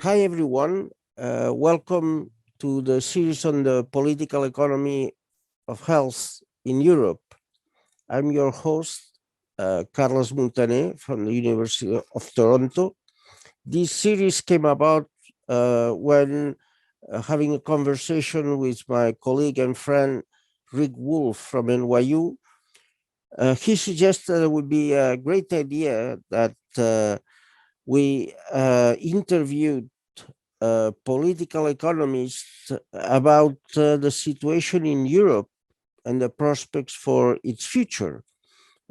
Hi, everyone. Welcome to the series on the political economy of health in Europe. I'm your host, Carlos Muntaner from the University of Toronto. This series came about when having a conversation with my colleague and friend, Rick Wolf from NYU. He suggested it would be a great idea that we interviewed political economists about the situation in Europe and the prospects for its future,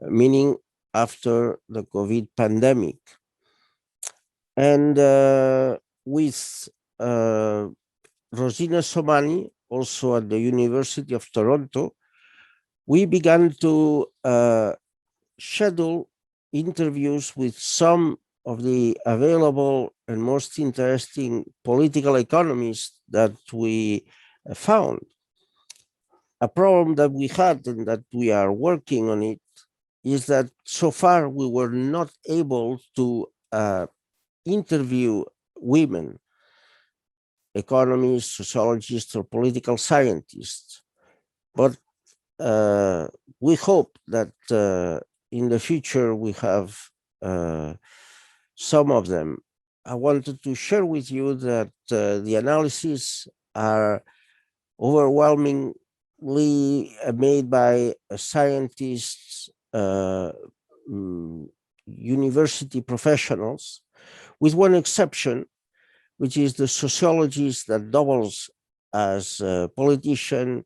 meaning after the COVID pandemic. And with Rosina Somani, also at the University of Toronto, we began to schedule interviews with some of the available and most interesting political economists that we found. A problem that we had and that we are working on it is that so far we were not able to interview women, economists, sociologists, or political scientists. But we hope that in the future we have some of them. I wanted to share with you that the analyses are overwhelmingly made by scientists, university professionals, with one exception, which is the sociologist that doubles as a politician,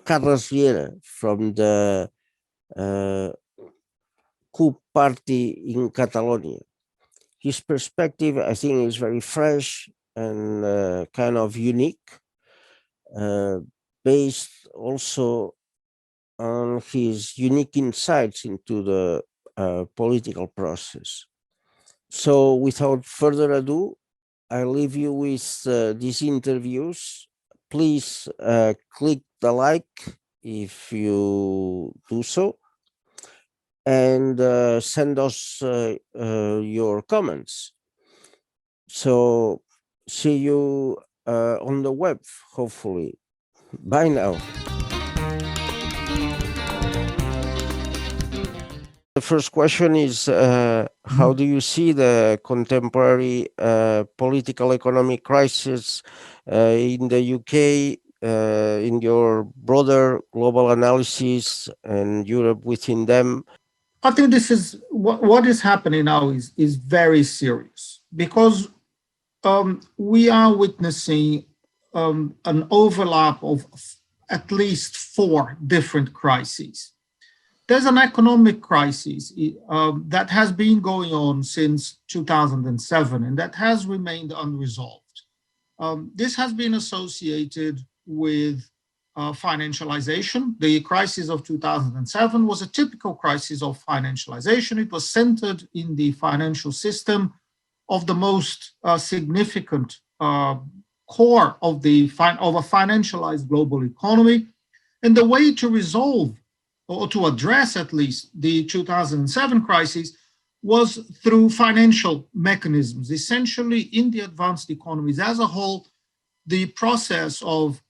Carlos Riera from the CUP party in Catalonia. His perspective, I think, is very fresh and kind of unique, based also on his unique insights into the political process. So without further ado, I leave you with these interviews. Please click the like if you do so, and send us your comments. So see you on the web, hopefully. Bye now. The first question is, how do you see the contemporary political economic crisis in the UK, in your broader global analysis and Europe within them? I think this is what is happening now is very serious because we are witnessing an overlap of at least four different crises. There's an economic crisis that has been going on since 2007 and that has remained unresolved. This has been associated with financialization. The crisis of 2007 was a typical crisis of financialization. It was centered in the financial system of the most significant core of a financialized global economy. And the way to resolve or to address at least the 2007 crisis was through financial mechanisms. Essentially, in the advanced economies as a whole, the process of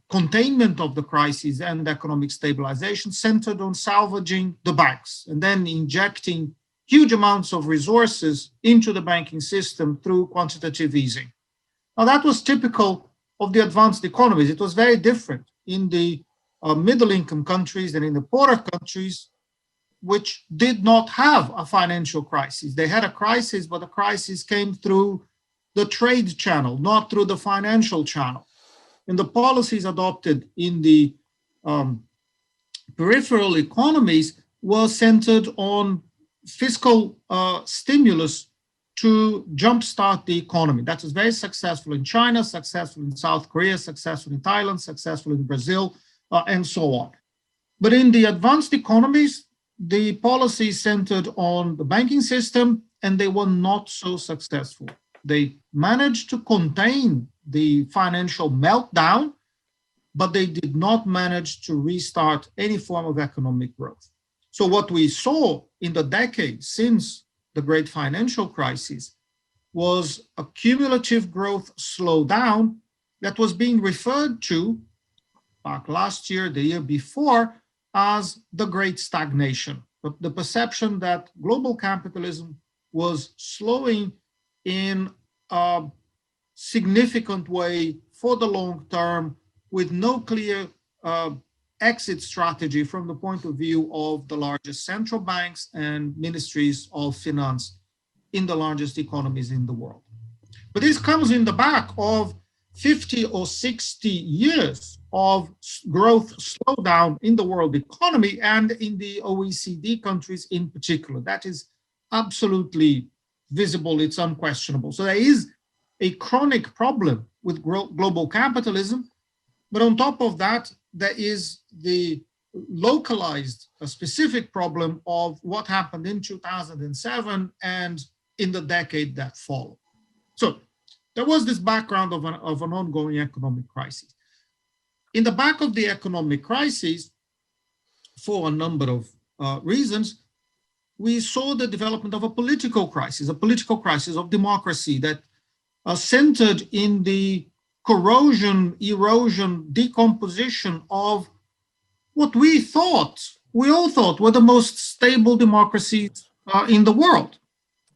containment of the crisis and economic stabilization centered on salvaging the banks and then injecting huge amounts of resources into the banking system through quantitative easing. Now, that was typical of the advanced economies. It was very different in the middle-income countries and in the poorer countries, which did not have a financial crisis. They had a crisis, but the crisis came through the trade channel, not through the financial channel. And the policies adopted in the peripheral economies were centered on fiscal stimulus to jumpstart the economy. That was very successful in China, successful in South Korea, successful in Thailand, successful in Brazil, and so on. But in the advanced economies, the policies centered on the banking system, and they were not so successful. They managed to contain the financial meltdown, but they did not manage to restart any form of economic growth. So what we saw in the decades since the great financial crisis was a cumulative growth slowdown that was being referred to back last year, the year before, as the Great Stagnation. But the perception that global capitalism was slowing in a significant way for the long term, with no clear exit strategy from the point of view of the largest central banks and ministries of finance in the largest economies in the world. But this comes in the back of 50 or 60 years of growth slowdown in the world economy and in the OECD countries in particular. That is absolutely visible, it's unquestionable. So there is a chronic problem with global capitalism, but on top of that, there is the localized, a specific problem of what happened in 2007 and in the decade that followed. So there was this background of an ongoing economic crisis. In the back of the economic crisis, for a number of reasons, we saw the development of a political crisis of democracy that centered in the corrosion, erosion, decomposition of what we all thought were the most stable democracies in the world,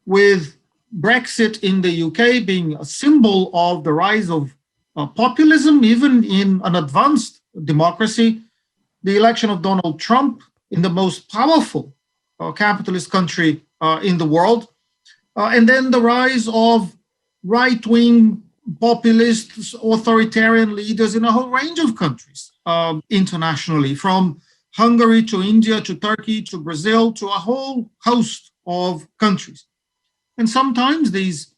with Brexit in the UK being a symbol of the rise of populism, even in an advanced democracy, the election of Donald Trump in the most powerful capitalist country in the world, and then the rise of right-wing populist authoritarian leaders in a whole range of countries internationally, from Hungary to India to Turkey to Brazil to a whole host of countries. And sometimes these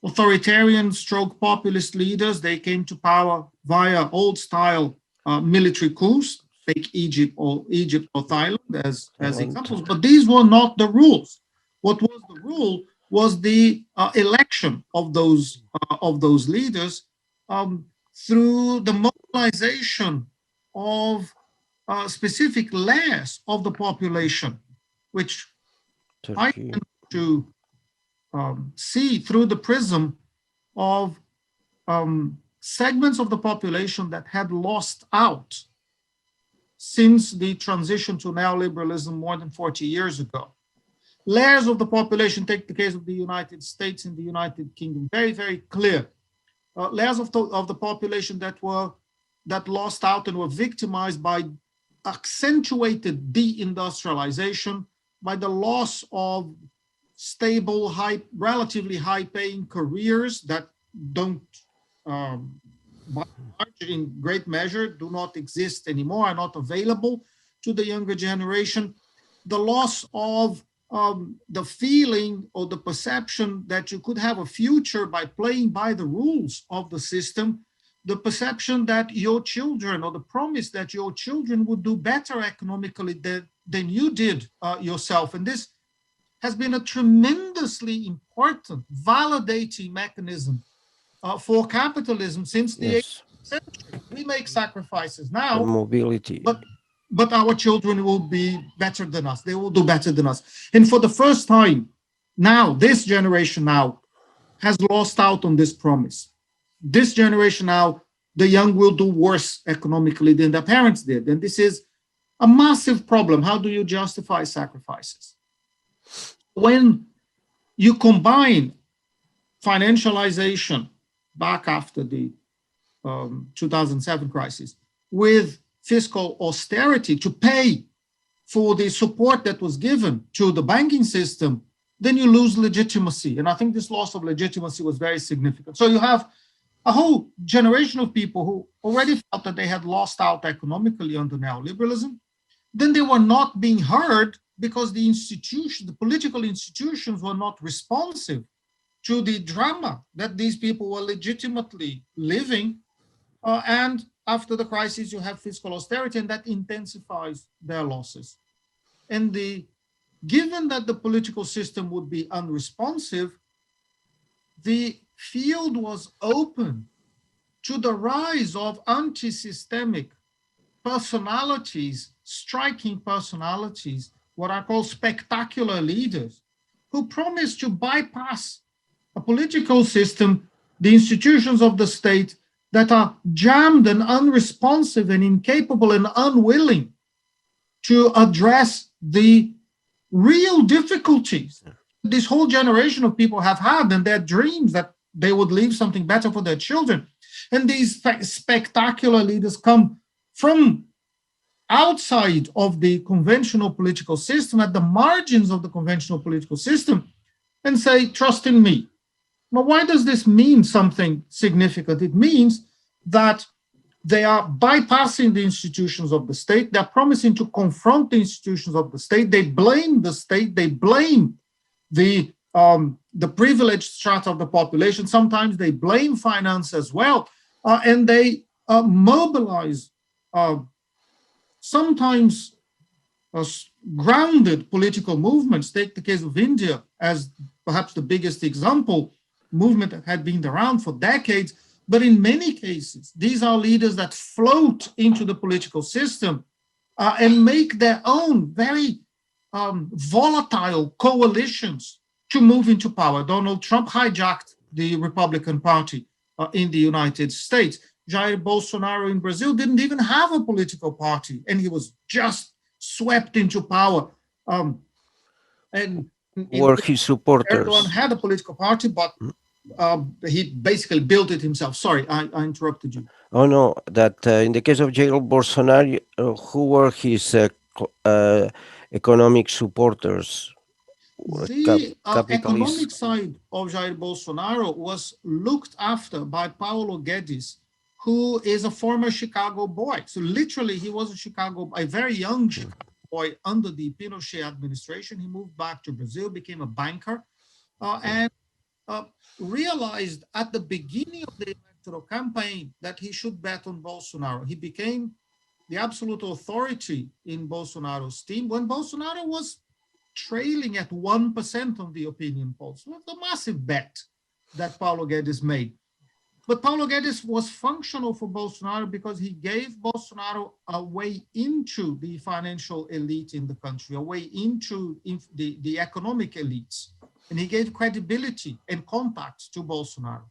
authoritarian stroke populist leaders, they came to power via old-style military coups, take Egypt or Thailand as examples, but these were not the rules. What was the rule was the election of those leaders through the mobilization of specific layers of the population, which I tend to see through the prism of segments of the population that had lost out since the transition to neoliberalism more than 40 years ago. Layers of the population, take the case of the United States and the United Kingdom, very, very clear. Layers of the population that lost out and were victimized by accentuated deindustrialization, by the loss of stable, relatively high-paying careers that don't, in great measure, do not exist anymore, are not available to the younger generation. The loss of the feeling or the perception that you could have a future by playing by the rules of the system, the perception that your children, or the promise that your children would do better economically than you did yourself. And this has been a tremendously important validating mechanism for capitalism since the 18th century. We make sacrifices now, mobility, but our children will be better than us. They will do better than us. And for the first time now, this generation now has lost out on this promise. This generation now, the young will do worse economically than their parents did. And this is a massive problem. How do you justify sacrifices? When you combine financialization back after the 2007 crisis with fiscal austerity to pay for the support that was given to the banking system, then you lose legitimacy. And I think this loss of legitimacy was very significant. So you have a whole generation of people who already felt that they had lost out economically under neoliberalism. Then they were not being heard because the political institutions were not responsive to the drama that these people were legitimately living. And after the crisis, you have fiscal austerity, and that intensifies their losses. And given that the political system would be unresponsive, the field was open to the rise of anti-systemic personalities, striking personalities, what I call spectacular leaders, who promised to bypass a political system, the institutions of the state that are jammed and unresponsive and incapable and unwilling to address the real difficulties this whole generation of people have had and their dreams that they would leave something better for their children. And these spectacular leaders come from outside of the conventional political system, at the margins of the conventional political system, and say, trust in me. Well, why does this mean something significant? It means that they are bypassing the institutions of the state. They're promising to confront the institutions of the state. They blame the state. They blame the privileged strata of the population. Sometimes they blame finance as well. And they mobilize sometimes grounded political movements. Take the case of India as perhaps the biggest example, movement that had been around for decades. But in many cases, these are leaders that float into the political system and make their own very volatile coalitions to move into power. Donald Trump hijacked the Republican Party in the United States. Jair Bolsonaro in Brazil didn't even have a political party, and he was just swept into power. And were his supporters. Erdogan had a political party, but he basically built it himself. Sorry, I interrupted you. Oh no, that in the case of Jair Bolsonaro, who were his economic supporters? The economic side of Jair Bolsonaro was looked after by Paulo Guedes, who is a former Chicago boy. So literally, he was a very young Chicago boy under the Pinochet administration. He moved back to Brazil, became a banker, and realized at the beginning of the electoral campaign that he should bet on Bolsonaro. He became the absolute authority in Bolsonaro's team when Bolsonaro was trailing at 1% of the opinion polls. It was a massive bet that Paulo Guedes made. But Paulo Guedes was functional for Bolsonaro because he gave Bolsonaro a way into the financial elite in the country, a way into the economic elites. And he gave credibility and contacts to Bolsonaro.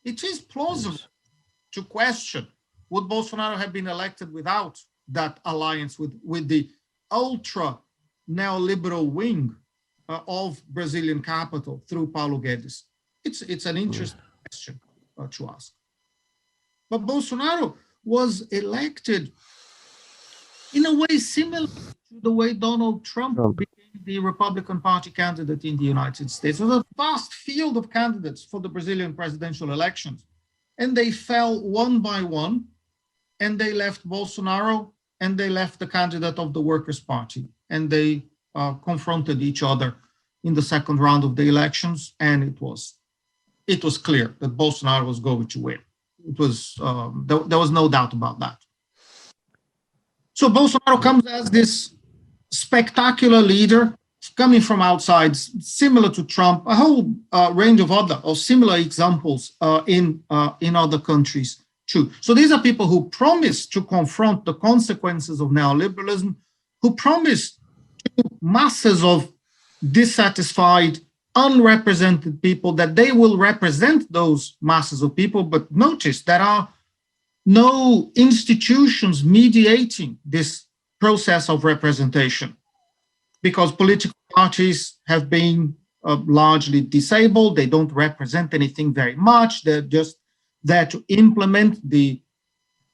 It is plausible to question, would Bolsonaro have been elected without that alliance with the ultra neoliberal wing of Brazilian capital through Paulo Guedes? It's an interesting question to ask. But Bolsonaro was elected in a way similar to the way Donald Trump became the Republican Party candidate in the United States. There was a vast field of candidates for the Brazilian presidential elections, and they fell one by one, and they left Bolsonaro, and they left the candidate of the Workers' Party, and they confronted each other in the second round of the elections, and it was clear that Bolsonaro was going to win. It was there was no doubt about that. So Bolsonaro comes as this spectacular leader coming from outside, similar to Trump, a whole range of other or similar examples in other countries too. So these are people who promise to confront the consequences of neoliberalism, who promise to masses of dissatisfied, unrepresented people that they will represent those masses of people. But notice there are no institutions mediating this process of representation because political parties have been largely disabled. They don't represent anything very much. They're just there to implement the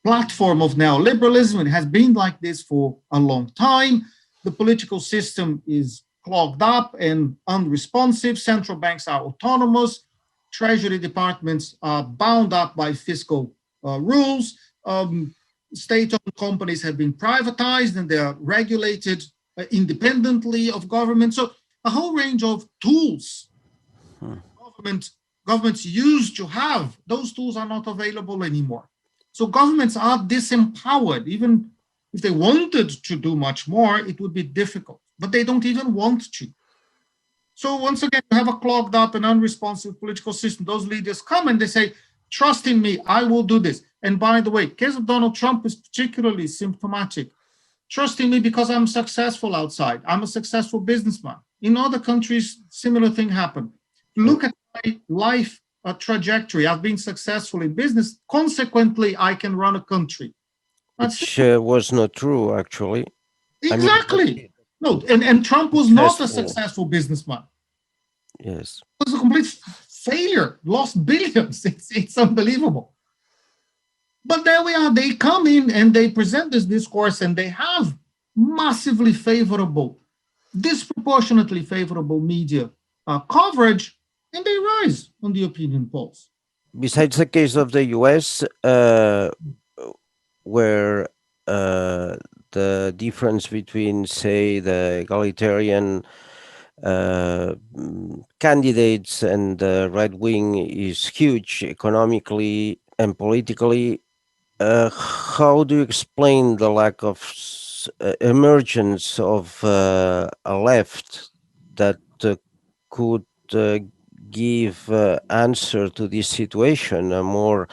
platform of neoliberalism. It has been like this for a long time. The political system is clogged up and unresponsive. Central banks are autonomous. Treasury departments are bound up by fiscal rules. State-owned companies have been privatized and they are regulated independently of government. So a whole range of tools governments used to have, those tools are not available anymore. So governments are disempowered. Even if they wanted to do much more, it would be difficult, but they don't even want to. So once again, you have a clogged up and unresponsive political system. Those leaders come and they say, trust in me, I will do this. And by the way, case of Donald Trump is particularly symptomatic. Trust in me because I'm successful outside. I'm a successful businessman. In other countries, similar thing happened. Look at my life trajectory. I've been successful in business. Consequently, I can run a country. Which was not true, actually. Exactly. No, and Trump was not a successful businessman. Yes. It was a complete failure, lost billions. It's unbelievable. But there we are. They come in and they present this discourse and they have massively favorable, disproportionately favorable media coverage, and they rise on the opinion polls. Besides the case of the US, where the difference between, say, the egalitarian candidates and the right wing is huge economically and politically, how do you explain the lack of emergence of a left that could give answer to this situation, a more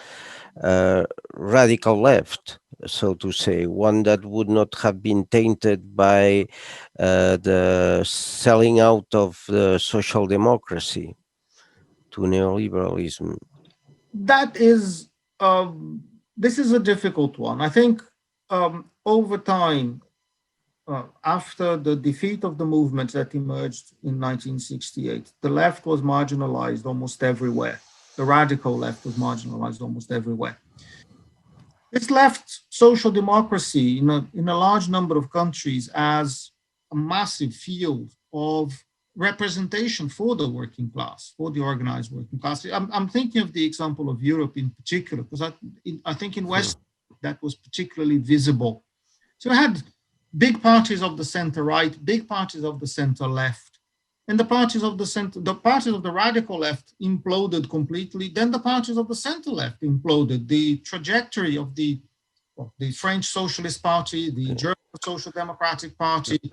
radical left, so to say, one that would not have been tainted by the selling out of the social democracy to neoliberalism? That is, this is a difficult one. I think over time, after the defeat of the movements that emerged in 1968, the left was marginalized almost everywhere. The radical left was marginalized almost everywhere. This left social democracy in a large number of countries as a massive field of representation for the working class, for the organized working class. I'm thinking of the example of Europe in particular, because I think in West that was particularly visible. So I had big parties of the center right, big parties of the center left. And the parties of the center, the parties of the radical left imploded completely. Then the parties of the center left imploded. The trajectory of the French Socialist Party, the German Social Democratic Party, the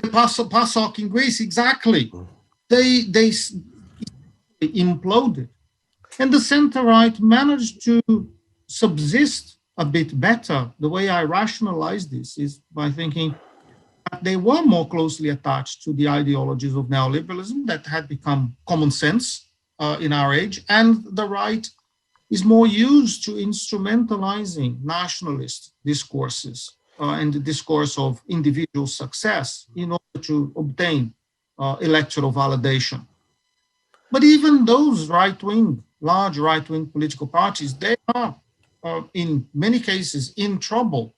PASOK in Greece, exactly. They imploded. And the center right managed to subsist a bit better. The way I rationalize this is by thinking that they were more closely attached to the ideologies of neoliberalism that had become common sense in our age, and the right is more used to instrumentalizing nationalist discourses and the discourse of individual success in order to obtain electoral validation. But even those right-wing, large right-wing political parties, they are in many cases in trouble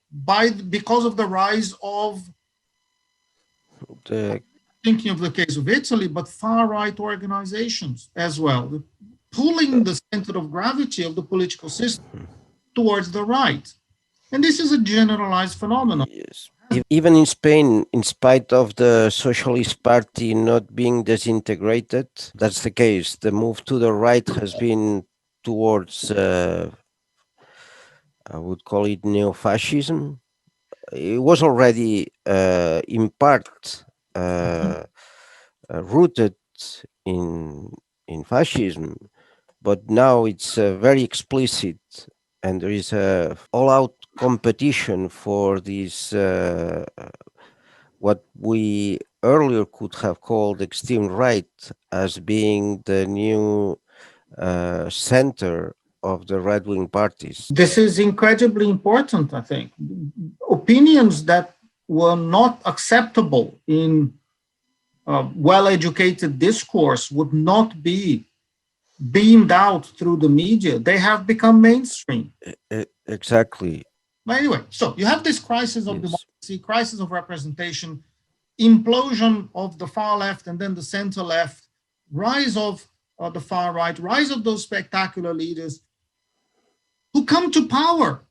because of the rise of, thinking of the case of Italy, but far-right organizations as well, pulling the center of gravity of the political system towards the right. And this is a generalized phenomenon. Yes. Even in Spain, in spite of the Socialist Party not being disintegrated, that's the case. The move to the right has been towards, I would call it neo-fascism. It was already in part rooted in fascism, but now it's very explicit, and there is a all-out competition for this what we earlier could have called extreme right as being the new center of the right-wing parties. This is incredibly important, I think. Opinions that were not acceptable in well-educated discourse would not be beamed out through the media. They have become mainstream. Exactly. But anyway, so you have this crisis of democracy, crisis of representation, implosion of the far left and then the center left, rise of the far right, rise of those spectacular leaders who come to power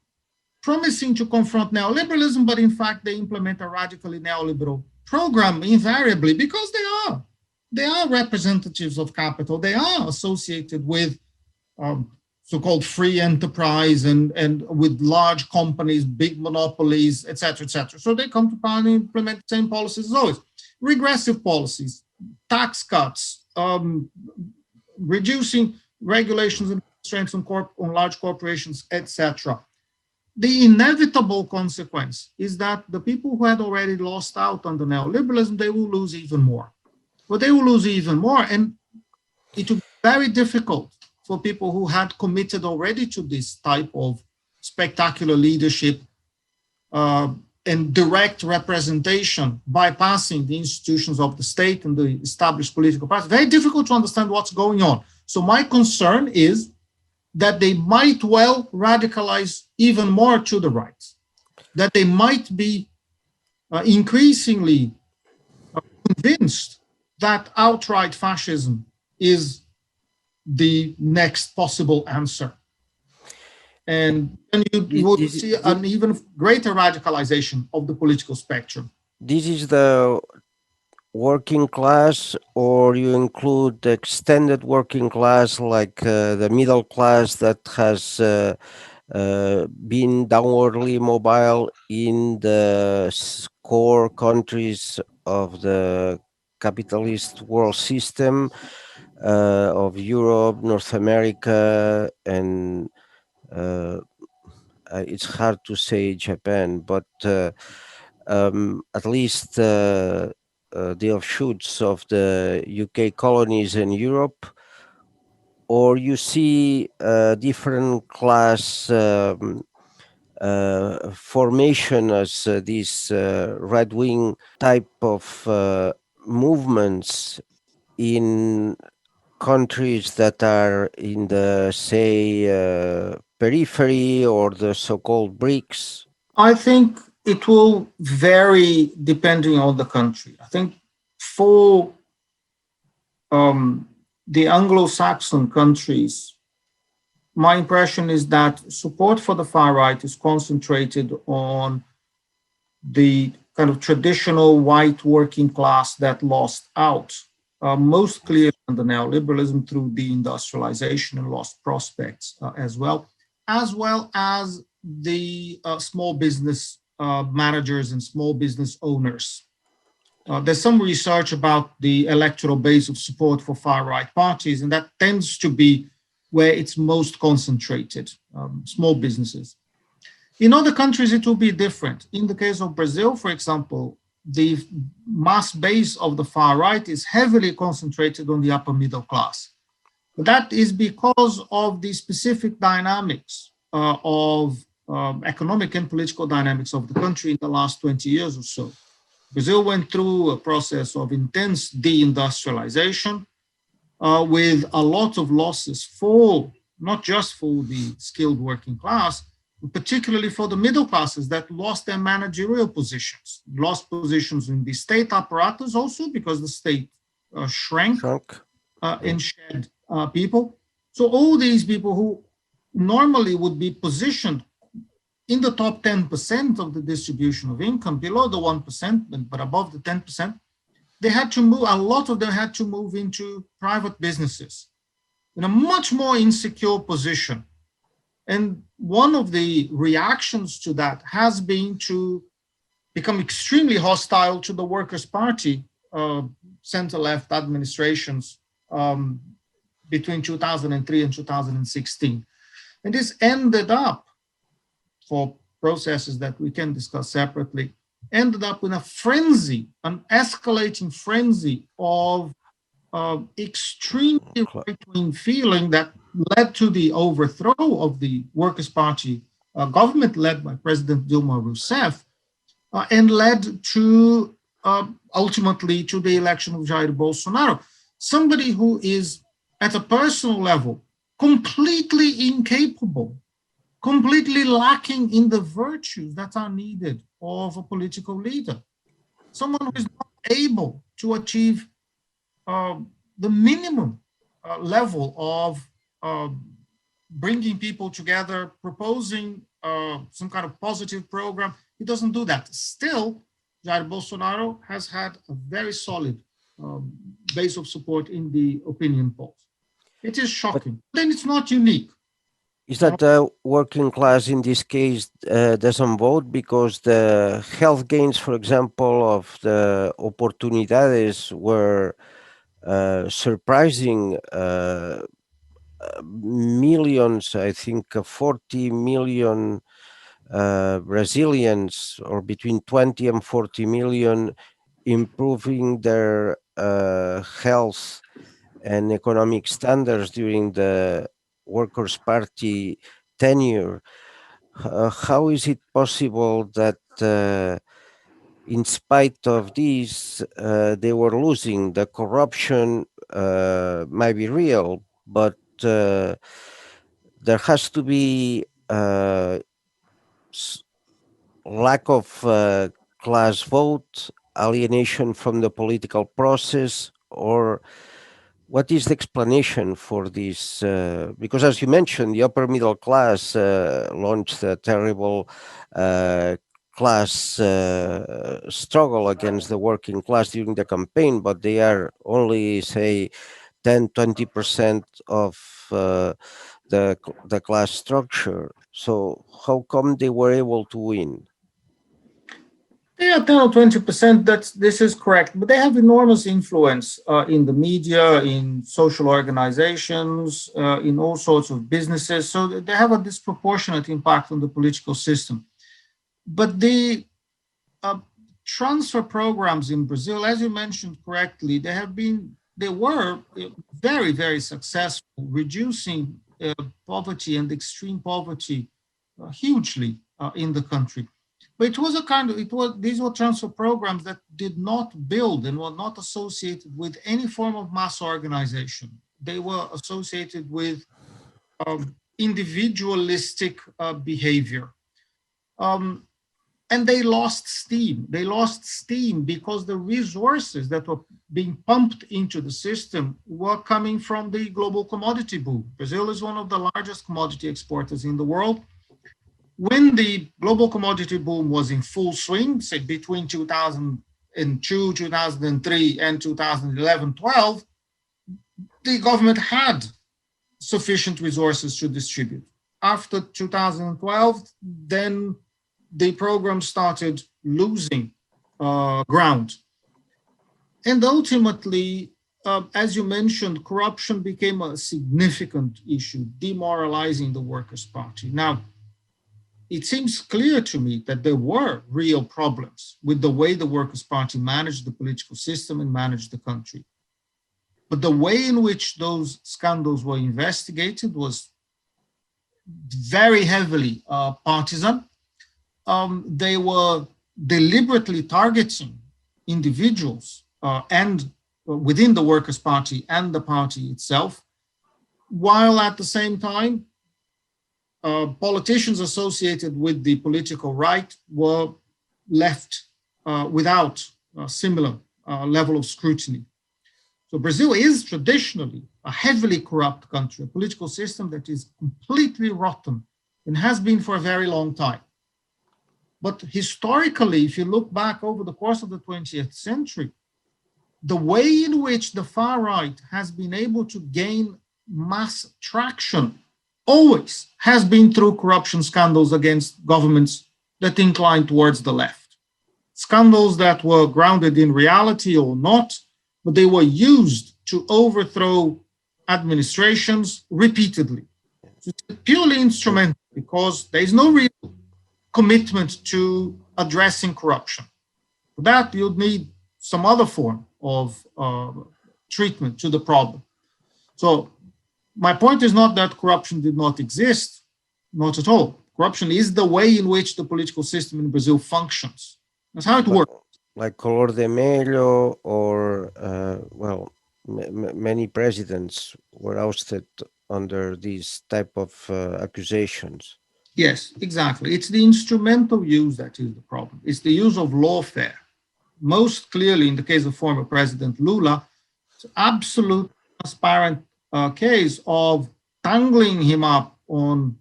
promising to confront neoliberalism, but in fact they implement a radically neoliberal program invariably because they are representatives of capital. They are associated with so-called free enterprise and with large companies, big monopolies, et cetera, et cetera. So they come to power and implement the same policies as always. Regressive policies, tax cuts, reducing regulations and constraints on large corporations, et cetera. The inevitable consequence is that the people who had already lost out on the neoliberalism, they will lose even more. But they will lose even more. And it would be very difficult for people who had committed already to this type of spectacular leadership uh, and direct representation, bypassing the institutions of the state and the established political parties. Very difficult to understand what's going on. So my concern is that they might well radicalize even more to the right, that they might be increasingly convinced that outright fascism is the next possible answer. And then you would see an even greater radicalization of the political spectrum. This is the working class, or you include the extended working class, like the middle class that has been downwardly mobile in the core countries of the capitalist world system of Europe, North America, and it's hard to say Japan, but at least the offshoots of the UK colonies in Europe, or you see different class formation as these right-wing type of movements in countries that are in the, say, periphery or the so-called BRICS? I think it will vary depending on the country. I think for the Anglo-Saxon countries, my impression is that support for the far right is concentrated on the kind of traditional white working class that lost out, most clearly under neoliberalism through deindustrialization and lost prospects as well as the small business managers and small business owners. There's some research about the electoral base of support for far-right parties, and that tends to be where it's most concentrated, small businesses. In other countries, it will be different. In the case of Brazil, for example, the mass base of the far right is heavily concentrated on the upper middle class. But that is because of the specific dynamics of economic and political dynamics of the country in the last 20 years or so. Brazil went through a process of intense deindustrialization with a lot of losses for, not just for the skilled working class, but particularly for the middle classes that lost their managerial positions, lost positions in the state apparatus also because the state shrank and shed people. So all these people who normally would be positioned in the top 10% of the distribution of income, below the 1%, but above the 10%, they had to move, a lot of them had to move into private businesses in a much more insecure position. And one of the reactions to that has been to become extremely hostile to the Workers' Party, center-left administrations between 2003 and 2016. And this ended up, for processes that we can discuss separately, ended up in a frenzy, an escalating frenzy of extremely right-wing feeling that led to the overthrow of the Workers' Party government led by President Dilma Rousseff and led to ultimately to the election of Jair Bolsonaro, somebody who is at a personal level completely incapable, completely lacking in the virtues that are needed of a political leader. Someone who is not able to achieve the minimum level of bringing people together, proposing some kind of positive program. He doesn't do that. Still, Jair Bolsonaro has had a very solid base of support in the opinion polls. It is shocking. But then it's not unique. Is that the working class in this case doesn't vote because the health gains, for example, of the oportunidades were surprising millions, I think 40 million Brazilians, or between 20 and 40 million, improving their health and economic standards during the Workers' Party tenure, how is it possible that in spite of this, they were losing? The corruption might be real, but there has to be lack of class vote, alienation from the political process, or what is the explanation for this? Because, as you mentioned, the upper middle class launched a terrible uh, class struggle against the working class during the campaign, but they are only, say, 10-20% of the class structure. So, how come they were able to win? Yeah, 10 or 20%, this is correct. But they have enormous influence in the media, in social organizations, in all sorts of businesses. So they have a disproportionate impact on the political system. But the uh, transfer programs in Brazil, as you mentioned correctly, they were very, very successful, reducing poverty and extreme poverty hugely in the country. But these were transfer programs that did not build and were not associated with any form of mass organization. They were associated with individualistic behavior. Um, and they lost steam. They lost steam because the resources that were being pumped into the system were coming from the global commodity boom. Brazil is one of the largest commodity exporters in the world. When the global commodity boom was in full swing, say between 2002, 2003, and 2011-12, the government had sufficient resources to distribute. After 2012, then the program started losing ground. And ultimately, as you mentioned, corruption became a significant issue, demoralizing the Workers' Party. Now, it seems clear to me that there were real problems with the way the Workers' Party managed the political system and managed the country. But the way in which those scandals were investigated was very heavily partisan. They were deliberately targeting individuals and within the Workers' Party and the party itself, while at the same time, politicians associated with the political right were left without a similar level of scrutiny. So Brazil is traditionally a heavily corrupt country, a political system that is completely rotten and has been for a very long time. But historically, if you look back over the course of the 20th century, the way in which the far right has been able to gain mass traction always has been through corruption scandals against governments that incline towards the left. Scandals that were grounded in reality or not, but they were used to overthrow administrations repeatedly. So it's purely instrumental because there is no real commitment to addressing corruption. For that, you'd need some other form of treatment to the problem. So my point is not that corruption did not exist, not at all. Corruption is the way in which the political system in Brazil functions. That's how it works. Like Color de Mello, or many presidents were ousted under these type of accusations. Yes, exactly. It's the instrumental use that is the problem. It's the use of lawfare. Most clearly, in the case of former President Lula, it's absolute transparent case of tangling him up on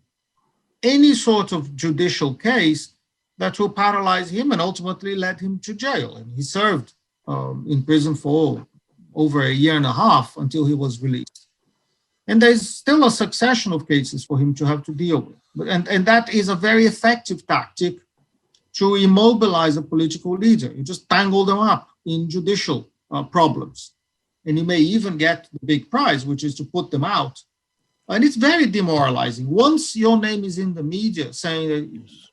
any sort of judicial case that will paralyze him and ultimately led him to jail. And he served in prison for over a year and a half until he was released. And there's still a succession of cases for him to have to deal with. And that is a very effective tactic to immobilize a political leader. You just tangle them up in judicial problems. And you may even get the big prize, which is to put them out. And it's very demoralizing. Once your name is in the media saying that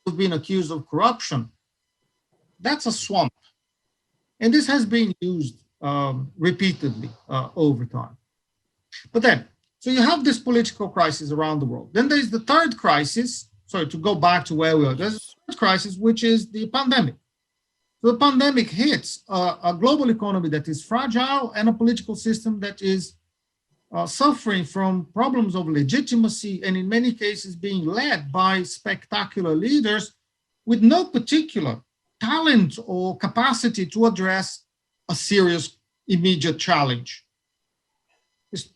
you've been accused of corruption, that's a swamp. And this has been used repeatedly over time. But then, so you have this political crisis around the world. Then there's the third crisis. Sorry, to go back to where we are, there's Yes. the third crisis, which is the pandemic. So the pandemic hits a global economy that is fragile and a political system that is suffering from problems of legitimacy and in many cases being led by spectacular leaders with no particular talent or capacity to address a serious immediate challenge. It's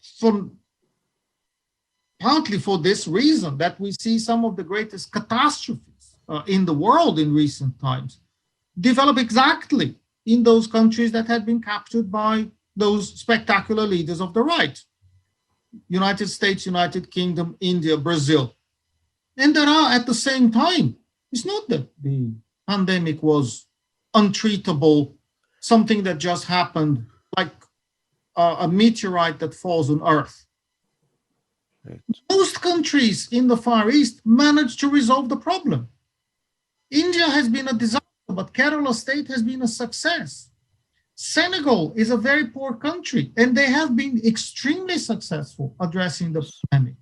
partly for this reason that we see some of the greatest catastrophes in the world in recent times develop exactly in those countries that had been captured by those spectacular leaders of the right. United States, United Kingdom, India, Brazil. And there are at the same time, it's not that the pandemic was untreatable, something that just happened like a meteorite that falls on Earth. Right. Most countries in the Far East managed to resolve the problem. India has been a disaster, but Kerala state has been a success. Senegal is a very poor country, and they have been extremely successful addressing the pandemic.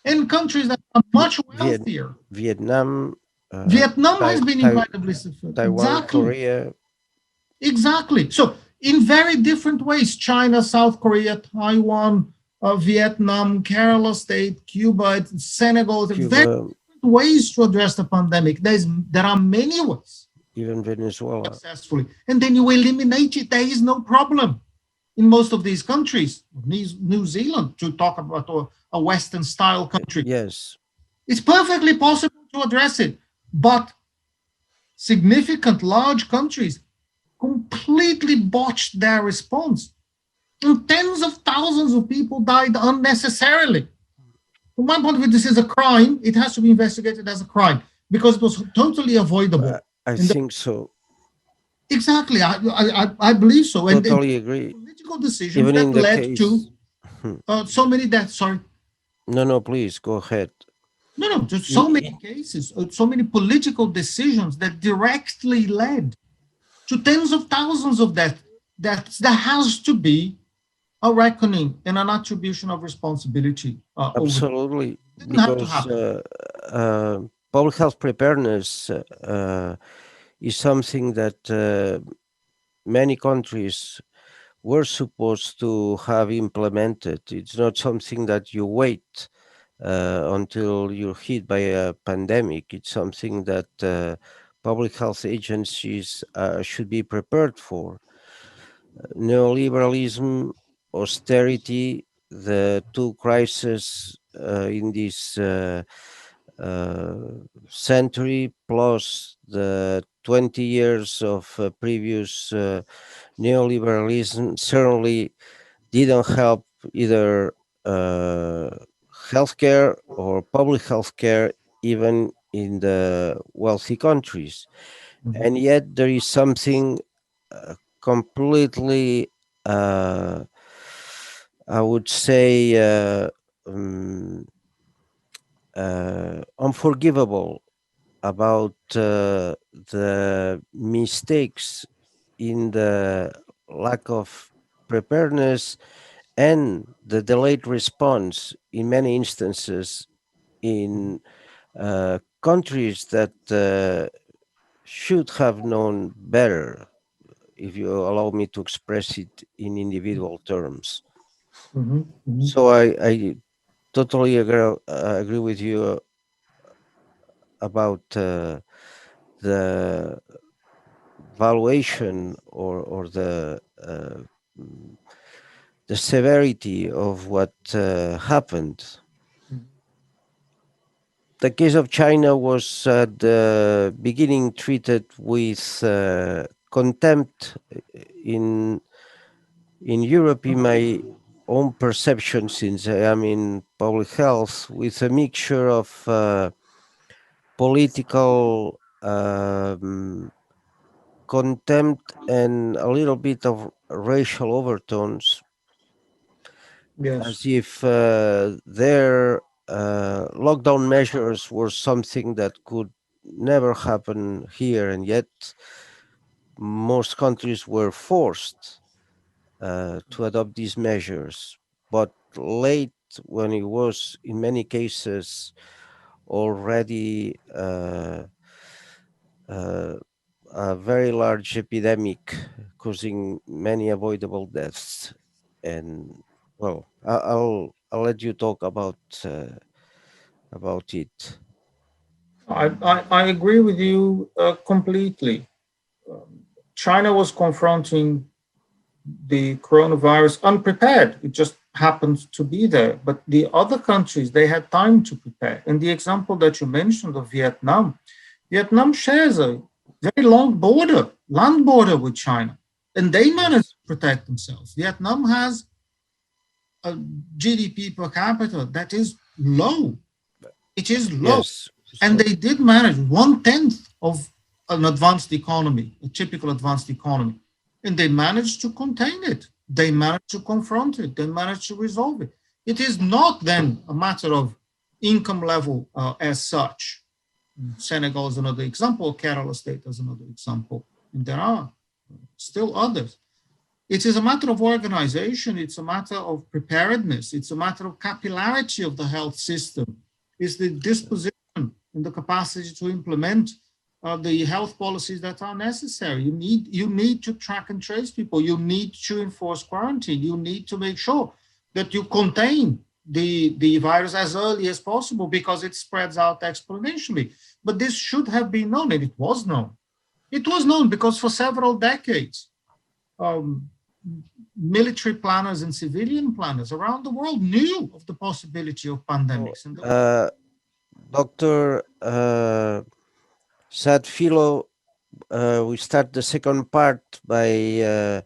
And countries that are much wealthier, Vietnam, Vietnam has been incredibly successful. Taiwan, Exactly. Korea. Exactly. So, in very different ways, China, South Korea, Taiwan, Vietnam, Kerala state, Cuba, Senegal, very Cuba, different ways to address the pandemic. There are many ways even Venezuela. successfully. And then you eliminate it. There is no problem in most of these countries. New Zealand, to talk about a Western style country. Yes. It's perfectly possible to address it. But significant large countries completely botched their response. And tens of thousands of people died unnecessarily. From my point of view, this is a crime. It has to be investigated as a crime because it was totally avoidable. I think so. Exactly. I believe so. And Totally agree. political decisions Even that in the led case. to so many deaths. Sorry. No, please go ahead. No, just so many cases, so many political decisions that directly led to tens of thousands of deaths. There has to be a reckoning and an attribution of responsibility. Absolutely, Didn't have to because happen. public health preparedness is something that many countries were supposed to have implemented. It's not something that you wait until you're hit by a pandemic. It's something that public health agencies should be prepared for. Neoliberalism, austerity, the two crises in this century, plus the 20 years of previous neoliberalism, certainly didn't help either healthcare or public healthcare, even in the wealthy countries. And yet there is something completely, I would say, unforgivable about the mistakes in the lack of preparedness and the delayed response in many instances in countries that should have known better, if you allow me to express it in individual terms. So I totally agree with you about the valuation or the severity of what happened. The case of China was at the beginning treated with contempt in Europe, in my own perception, since I am in public health, with a mixture of political contempt and a little bit of racial overtones, as if their lockdown measures were something that could never happen here, and yet most countries were forced to adopt these measures. but late when it was, in many cases, already uh, a very large epidemic causing many avoidable deaths. And well, I'll let you talk about it. I agree with you completely. China was confronting the coronavirus unprepared. It just happened to be there. But the other countries, they had time to prepare. And the example that you mentioned of Vietnam, Vietnam shares a very long border, land border with China, and they managed Yes. to protect themselves. Vietnam has a GDP per capita that is low. It is low. Yes. And So they did manage 1/10 of an advanced economy, a typical advanced economy. And they managed to contain it. They managed to confront it. They managed to resolve it. It is not then a matter of income level as such. Senegal is another example, Kerala State is another example, and there are still others. It is a matter of organization, it's a matter of preparedness, it's a matter of capillarity of the health system, it's the disposition and the capacity to implement the health policies that are necessary. You need to track and trace people, you need to enforce quarantine, you need to make sure that you contain the virus as early as possible because it spreads out exponentially. But this should have been known, and it was known. It was known because for several decades, um, military planners and civilian planners around the world knew of the possibility of oh, pandemics. And Dr. Saad Filho, we start the second part by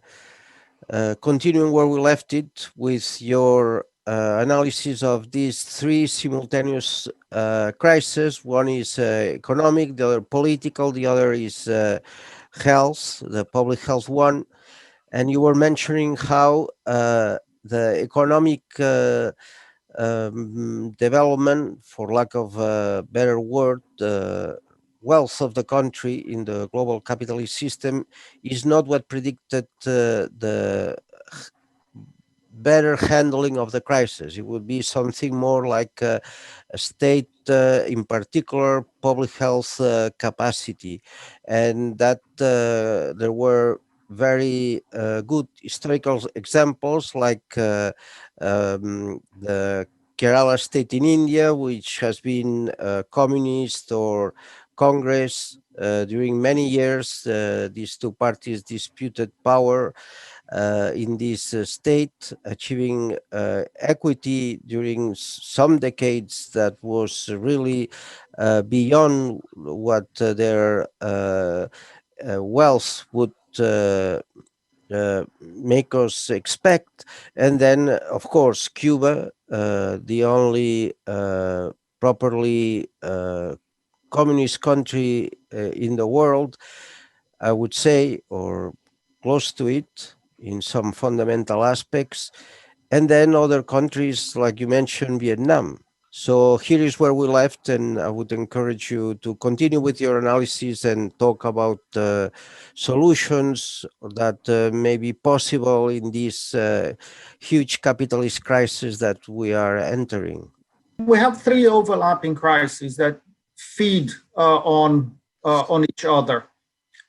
continuing where we left it with your analysis of these three simultaneous crises. One is economic, the other political, the other is health, the public health one. And you were mentioning how the economic development, for lack of a better word, the wealth of the country in the global capitalist system is not what predicted the better handling of the crisis. It would be something more like a state, in particular, public health capacity, and that there were very good historical examples like the Kerala state in India, which has been communist or Congress during many years. These two parties disputed power in this state, achieving equity during some decades that was really beyond what their wealth would make us expect. And then, of course, Cuba, the only properly communist country in the world, I would say, or close to it in some fundamental aspects. And then other countries, like you mentioned, Vietnam. So here is where we left, and I would encourage you to continue with your analysis and talk about solutions that may be possible in this huge capitalist crisis that we are entering. we have three overlapping crises that feed on each other.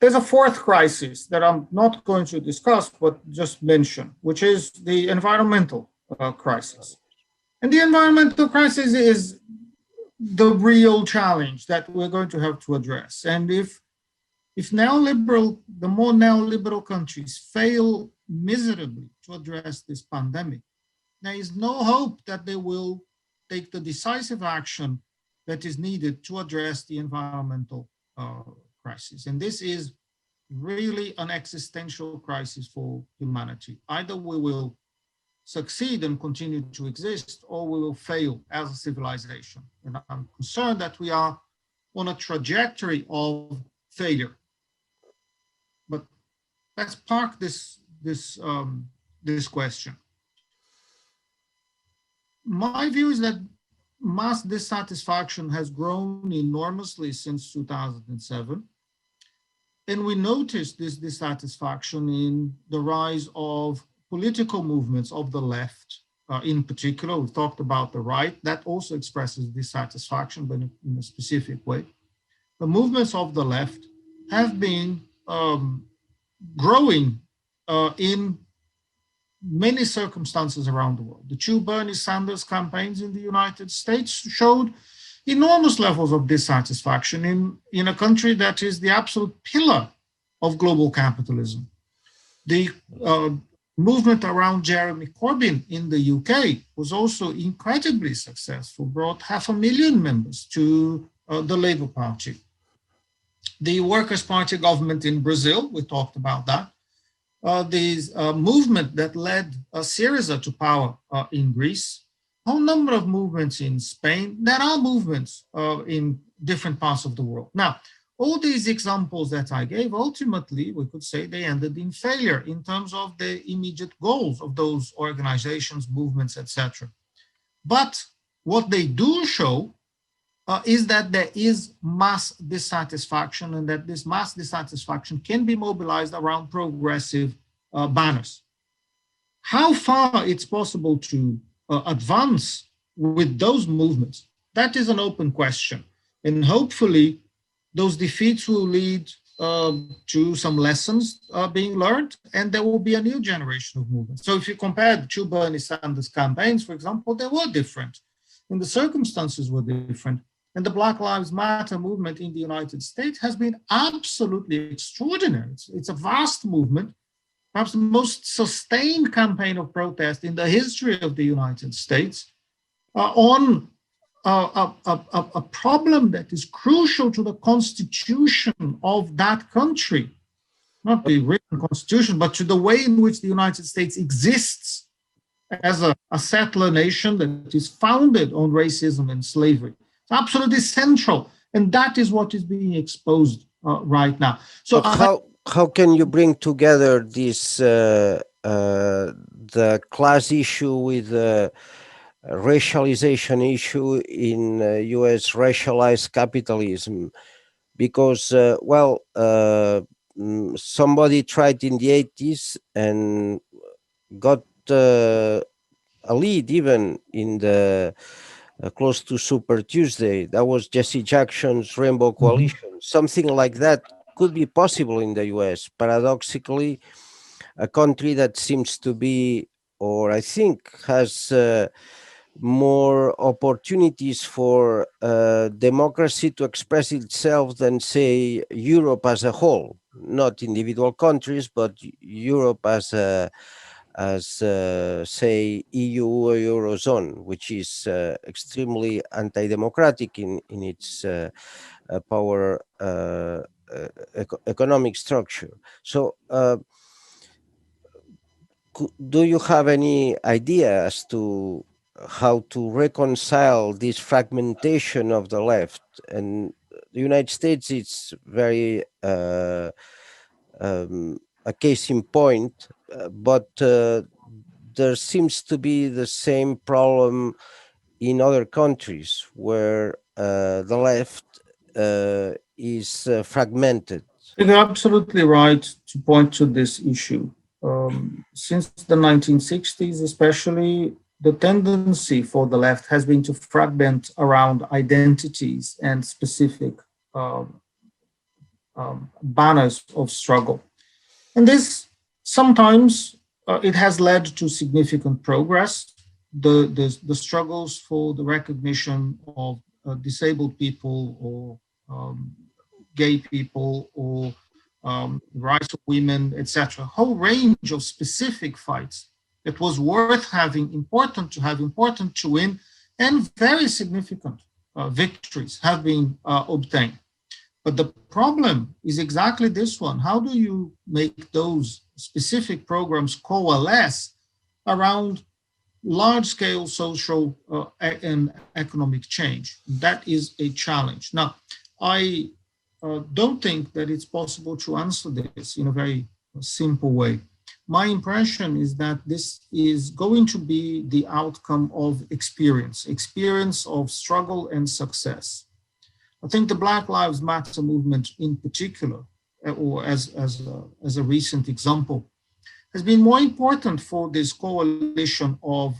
There's a fourth crisis that I'm not going to discuss, but just mention, which is the environmental crisis. And the environmental crisis is the real challenge that we're going to have to address. And if the more neoliberal countries fail miserably to address this pandemic, there is no hope that they will take the decisive action that is needed to address the environmental crisis. And this is really an existential crisis for humanity. Either we will succeed and continue to exist, or we will fail as a civilization. And I'm concerned that we are on a trajectory of failure. But let's park this question. My view is that mass dissatisfaction has grown enormously since 2007. And we notice this dissatisfaction in the rise of political movements of the left in particular, we talked about the right, that also expresses dissatisfaction, but in a specific way. The movements of the left have been growing in many circumstances around the world. The two Bernie Sanders campaigns in the United States showed enormous levels of dissatisfaction in a country that is the absolute pillar of global capitalism. The movement around Jeremy Corbyn in the UK was also incredibly successful, brought 500,000 members to the Labour Party. The Workers' Party government in Brazil, we talked about that. The movement that led Syriza to power in Greece, a whole number of movements in Spain. There are movements in different parts of the world. Now, all these examples that I gave, ultimately, we could say they ended in failure in terms of the immediate goals of those organizations, movements, etc. But what they do show is that there is mass dissatisfaction, and that this mass dissatisfaction can be mobilized around progressive banners. How far it's possible to advance with those movements, that is an open question. And hopefully those defeats will lead to some lessons being learned, and there will be a new generation of movements. So if you compare the two Bernie Sanders campaigns, for example, they were different, and the circumstances were different. And the Black Lives Matter movement in the United States has been absolutely extraordinary. It's a vast movement, perhaps the most sustained campaign of protest in the history of the United States on a problem that is crucial to the constitution of that country, not the written constitution, but to the way in which the United States exists as a settler nation that is founded on racism and slavery. It's absolutely central, and that is what is being exposed right now. So how can you bring together this the class issue with the racialization issue in U.S. racialized capitalism? Because somebody tried in the 80s and got a lead even in the close to Super Tuesday. That was Jesse Jackson's Rainbow Coalition. Something like that could be possible in the US. Paradoxically, a country that seems to be, or I think has more opportunities for democracy to express itself than, say, Europe as a whole, not individual countries, but Europe as say EU or Eurozone, which is extremely anti-democratic in its power economic structure. So do you have any idea as to how to reconcile this fragmentation of the left? And the United States, it's very a case in point, but there seems to be the same problem in other countries where the left is fragmented. you're absolutely right to point to this issue. Since the 1960s, especially, the tendency for the left has been to fragment around identities and specific banners of struggle. And this sometimes it has led to significant progress. The struggles for the recognition of disabled people or gay people or rights of women, etc. A whole range of specific fights that was worth having, important to win, and very significant victories have been obtained. But the problem is exactly this one. How do you make those specific programs coalesce around large-scale social and economic change? That is a challenge. Now, I don't think that it's possible to answer this in a very simple way. My impression is that this is going to be the outcome of experience of struggle and success. I think the Black Lives Matter movement in particular, or as a recent example, has been more important for this coalition of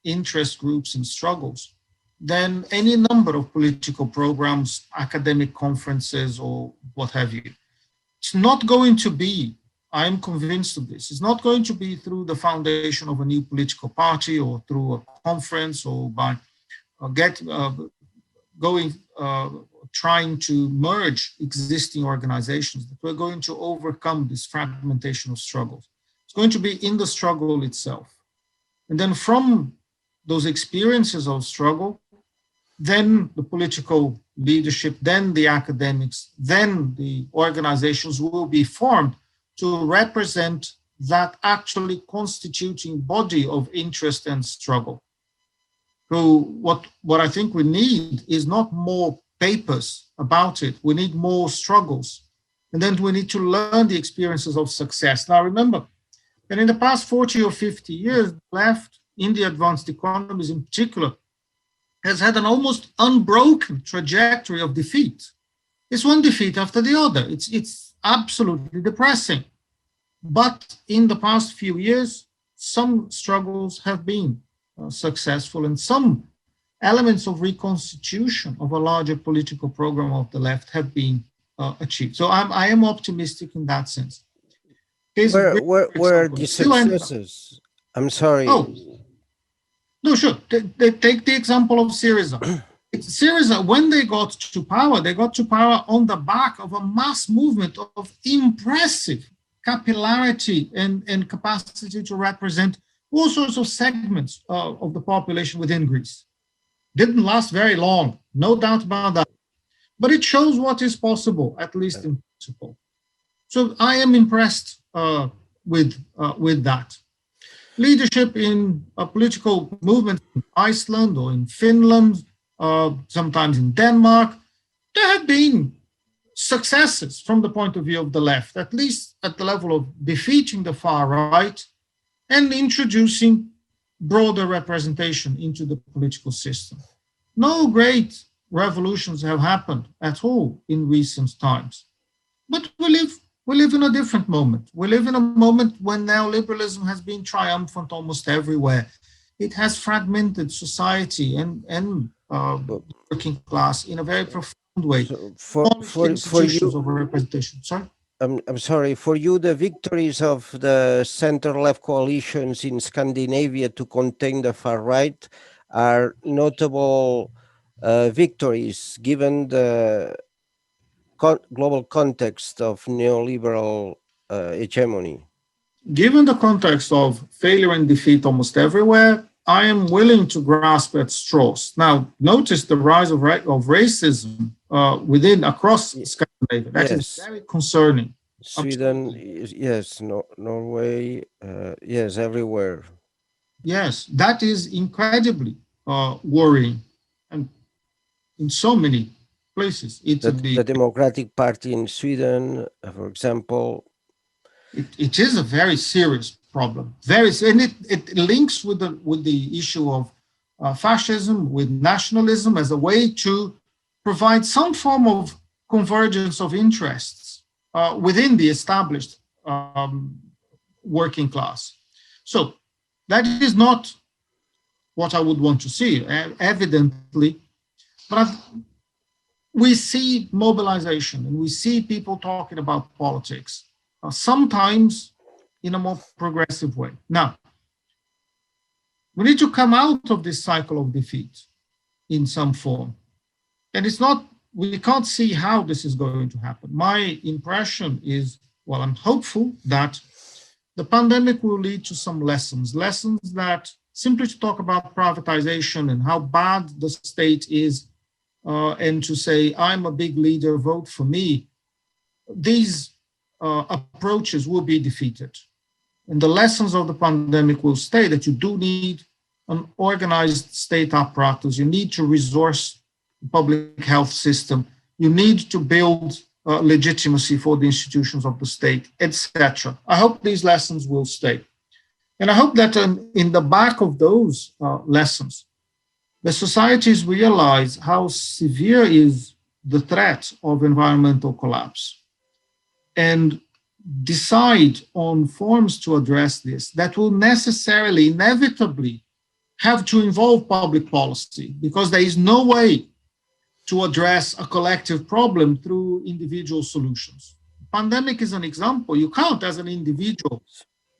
interest groups and struggles than any number of political programs, academic conferences, or what have you. It's not going to be, I'm convinced of this, it's not going to be through the foundation of a new political party or through a conference or by trying to merge existing organizations that we're going to overcome this fragmentation of struggles. It's going to be in the struggle itself. And then from those experiences of struggle, then the political leadership, then the academics, then the organizations will be formed to represent that actually constituting body of interest and struggle. So what I think we need is not more papers about it. We need more struggles. And then we need to learn the experiences of success. Now, remember, that in the past 40 or 50 years, the left in the advanced economies in particular has had an almost unbroken trajectory of defeat. It's one defeat after the other. It's absolutely depressing. But in the past few years, some struggles have been successful, and some elements of reconstitution of a larger political program of the left have been achieved. So I am optimistic in that sense. Where are the successes? I'm sorry. Oh, no, sure. Take the example of Syriza. Syriza, when they got to power on the back of a mass movement of impressive capillarity and capacity to represent all sorts of segments of the population within Greece. Didn't last very long, no doubt about that. But it shows what is possible, at least in principle. So I am impressed with that. Leadership in a political movement in Iceland or in Finland, sometimes in Denmark, there have been successes from the point of view of the left, at least at the level of defeating the far right and introducing broader representation into the political system. No great revolutions have happened at all in recent times. But we live in a different moment. We live in a moment when neoliberalism has been triumphant almost everywhere. It has fragmented society and working class in a very profound way. So for you, of representation. Sorry? I'm sorry, for you, the victories of the center-left coalitions in Scandinavia to contain the far right are notable victories given the global context of neoliberal hegemony. Given the context of failure and defeat almost everywhere, I am willing to grasp at straws. Now, notice the rise of racism across Scandinavia. That is very concerning. Sweden, yes, Norway, yes, everywhere. Yes, that is incredibly worrying, and in so many places. The Democratic Party in Sweden, for example. It is a very serious problem. And it links with the issue of fascism, with nationalism as a way to provide some form of convergence of interests within the established working class. So that is not what I would want to see, evidently, but we see mobilization and we see people talking about politics, sometimes in a more progressive way. Now, we need to come out of this cycle of defeat in some form. And we can't see how this is going to happen. My impression is, well, I'm hopeful that the pandemic will lead to some lessons that simply to talk about privatization and how bad the state is, and to say, I'm a big leader, vote for me, these approaches will be defeated. And the lessons of the pandemic will stay that you do need an organized state apparatus. You need to resource the public health system. You need to build legitimacy for the institutions of the state, etc. I hope these lessons will stay. And I hope that in the back of those lessons, the societies realize how severe is the threat of environmental collapse. And decide on forms to address this that will necessarily, inevitably, have to involve public policy, because there is no way to address a collective problem through individual solutions. Pandemic is an example. You can't, as an individual,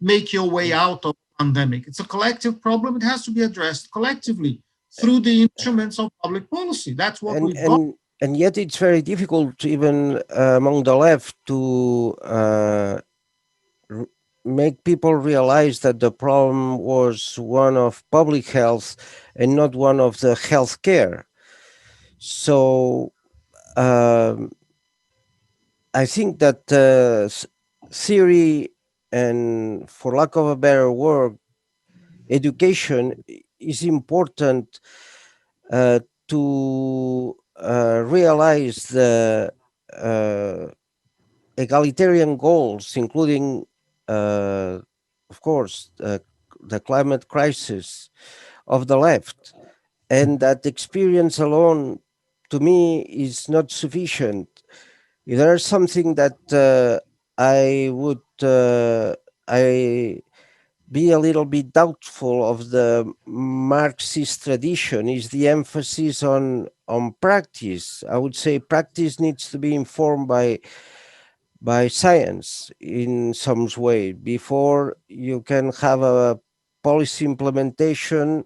make your way out of the pandemic. It's a collective problem. It has to be addressed collectively through the instruments of public policy. That's what and we've got. and yet it's very difficult, even among the left, to r- make people realize that the problem was one of public health and not one of the healthcare. So um, I think that theory and, for lack of a better word, education is important uh, to realize the uh, egalitarian goals, including, of course, the climate crisis of the left. And that experience alone, to me, is not sufficient. If there's something that I would I be a little bit doubtful of the Marxist tradition is the emphasis on practice. I would say practice needs to be informed by science in some way before you can have a policy implementation.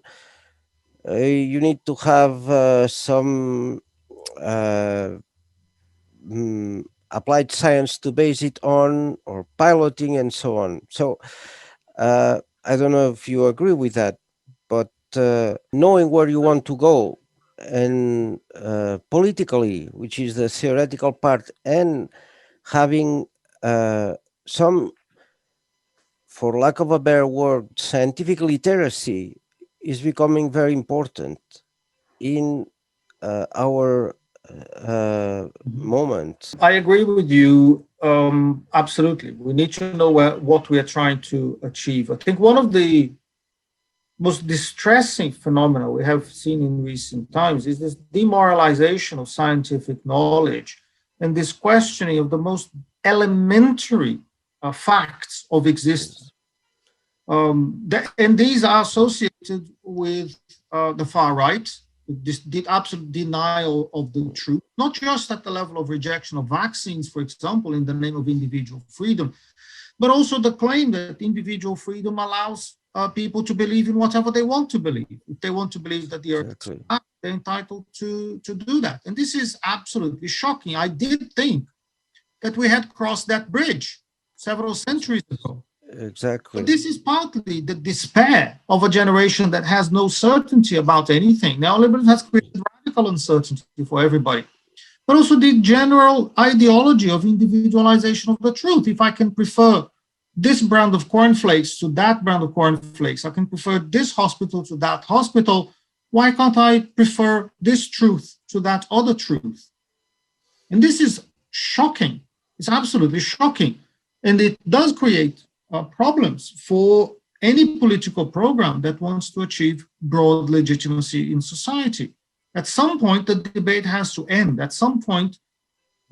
You need to have some uh, applied science to base it on, or piloting and so on. So I don't know if you agree with that, but knowing where you want to go, and politically, which is the theoretical part, and having some, for lack of a better word, scientific literacy is becoming very important in our moment. I agree with you. Absolutely. We need to know what we are trying to achieve. I think one of the most distressing phenomena we have seen in recent times is this demoralization of scientific knowledge and this questioning of the most elementary facts of existence. And these are associated with the far right, this absolute denial of the truth, not just at the level of rejection of vaccines, for example, in the name of individual freedom, but also the claim that individual freedom allows people to believe in whatever they want to believe. If they want to believe that the earth is flat, they're entitled to do that. And this is absolutely shocking. I did think that we had crossed that bridge several centuries ago. Exactly. But this is partly the despair of a generation that has no certainty about anything. Neoliberalism has created radical uncertainty for everybody, but also the general ideology of individualization of the truth. If I can prefer this brand of cornflakes to that brand of cornflakes, I can prefer this hospital to that hospital, why can't I prefer this truth to that other truth? And this is shocking. It's absolutely shocking. And it does create problems for any political program that wants to achieve broad legitimacy in society. At some point, the debate has to end. At some point,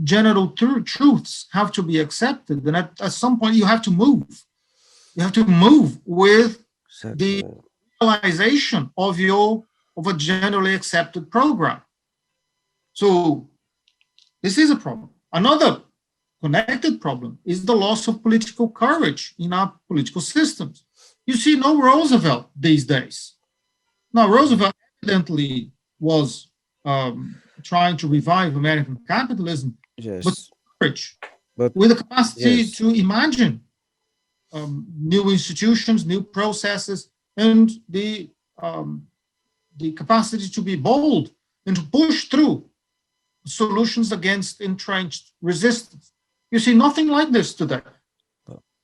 general truths have to be accepted. And at some point, you have to move. You have to move with the realization of a generally accepted program. So this is a problem. Another connected problem is the loss of political courage in our political systems. You see no Roosevelt these days. Now, Roosevelt evidently was trying to revive American capitalism, but courage, with the capacity to imagine new institutions, new processes, and the capacity to be bold and to push through solutions against entrenched resistance. You see nothing like this today.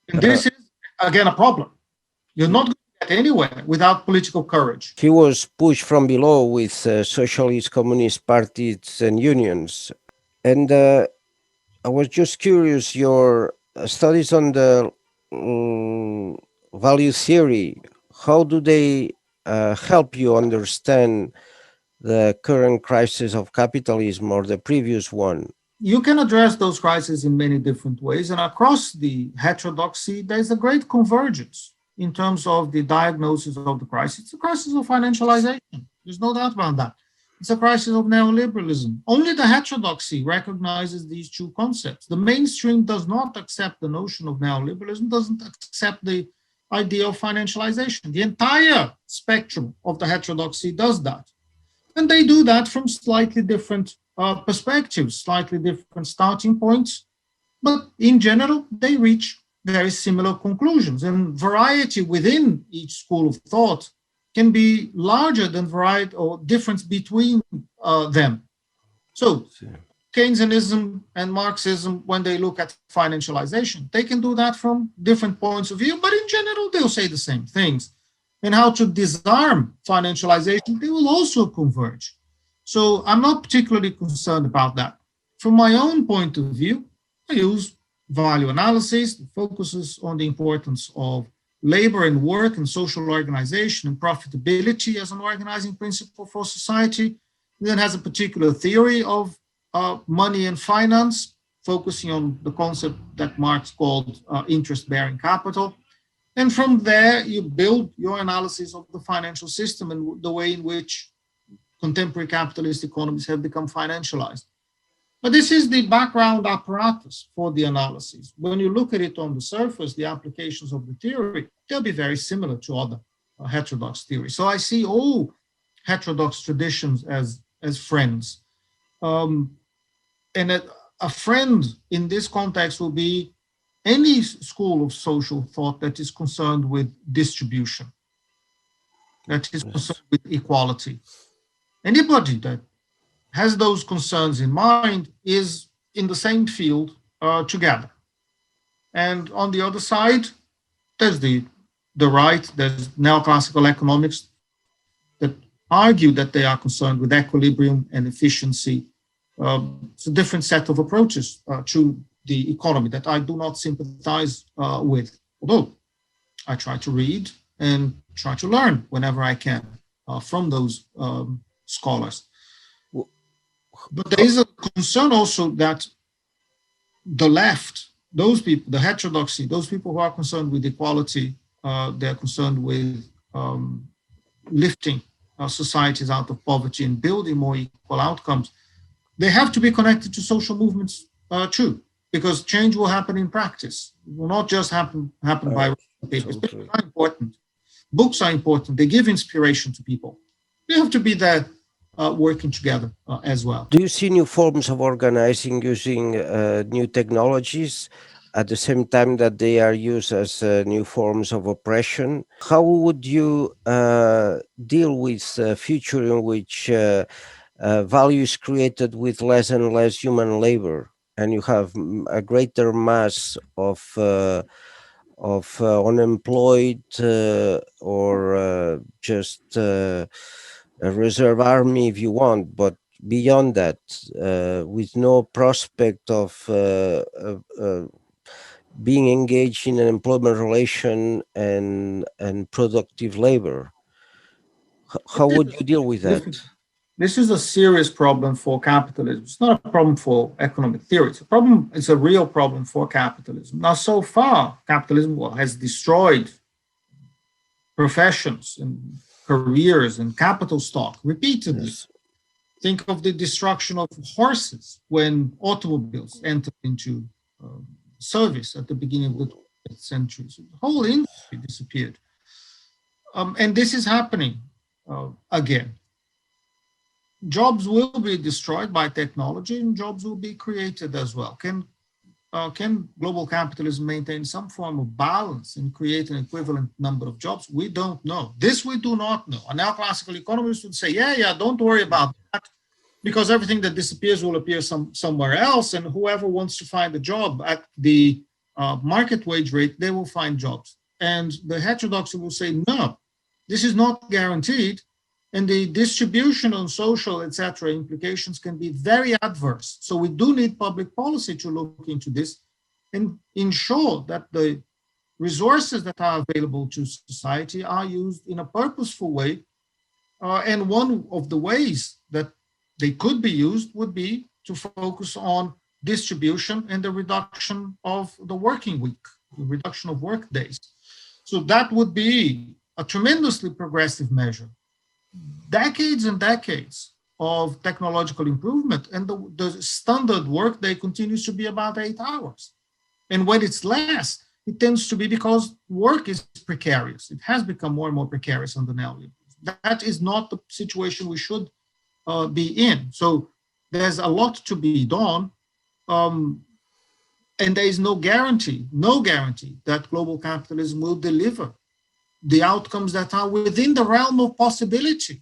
And this is, again, a problem. You're not going to get anywhere without political courage. He was pushed from below with socialist, communist parties and unions. And I was just curious, your studies on the value theory, how do they help you understand the current crisis of capitalism or the previous one? you can address those crises in many different ways. And across the heterodoxy, there's a great convergence in terms of the diagnosis of the crisis. It's a crisis of financialization. There's no doubt about that. It's a crisis of neoliberalism. Only the heterodoxy recognizes these two concepts. The mainstream does not accept the notion of neoliberalism, doesn't accept the idea of financialization. The entire spectrum of the heterodoxy does that. And they do that from slightly different perspectives, slightly different starting points. But in general, they reach very similar conclusions. And variety within each school of thought can be larger than variety or difference between them. So Keynesianism and Marxism, when they look at financialization, they can do that from different points of view, but in general, they'll say the same things. And how to disarm financialization, they will also converge. So I'm not particularly concerned about that. From my own point of view, I use value analysis that focuses on the importance of labor and work and social organization and profitability as an organizing principle for society. It then has a particular theory of money and finance, focusing on the concept that Marx called interest-bearing capital. And from there, you build your analysis of the financial system and the way in which contemporary capitalist economies have become financialized. But this is the background apparatus for the analysis. When you look at it on the surface, the applications of the theory, they'll be very similar to other heterodox theories. So I see all heterodox traditions as friends. And a friend in this context will be any school of social thought that is concerned with distribution, that is concerned with equality. Anybody that has those concerns in mind is in the same field together. And on the other side, there's the right, there's neoclassical economics that argue that they are concerned with equilibrium and efficiency. It's a different set of approaches to the economy that I do not sympathize with, although I try to read and try to learn whenever I can from those scholars. But there is a concern also that the left, those people, the heterodoxy, those people who are concerned with equality, they're concerned with lifting societies out of poverty and building more equal outcomes. They have to be connected to social movements too, because change will happen in practice. It will not just happen by papers. Papers are important. Books are important. They give inspiration to people. We have to be there working together as well. Do you see new forms of organizing using new technologies at the same time that they are used as new forms of oppression? How would you deal with a future in which value is created with less and less human labor, and you have a greater mass of unemployed or just a reserve army, if you want, but beyond that, with no prospect of being engaged in an employment relation and productive labor? How would you deal with that? This is a serious problem for capitalism. It's not a problem for economic theory. It's a real problem for capitalism. Now, so far, capitalism has destroyed professions and careers and capital stock repeatedly. Yes. Think of the destruction of horses when automobiles entered into service at the beginning of the 20th century. So the whole industry disappeared. And this is happening again. Jobs will be destroyed by technology and jobs will be created as well. Can global capitalism maintain some form of balance and create an equivalent number of jobs? We don't know. This we do not know. A neoclassical economist would say, yeah, don't worry about that, because everything that disappears will appear somewhere else, and whoever wants to find a job at the market wage rate, they will find jobs. And the heterodoxy will say, no, this is not guaranteed. And the distribution on social, etc., implications can be very adverse. So we do need public policy to look into this and ensure that the resources that are available to society are used in a purposeful way. And one of the ways that they could be used would be to focus on distribution and the reduction of the working week, the reduction of work days. So that would be a tremendously progressive measure. Decades and decades of technological improvement, and the standard workday continues to be about 8 hours. And when it's less, it tends to be because work is precarious. It has become more and more precarious under neoliberalism. That is not the situation we should be in. So there's a lot to be done, and there is no guarantee that global capitalism will deliver the outcomes that are within the realm of possibility.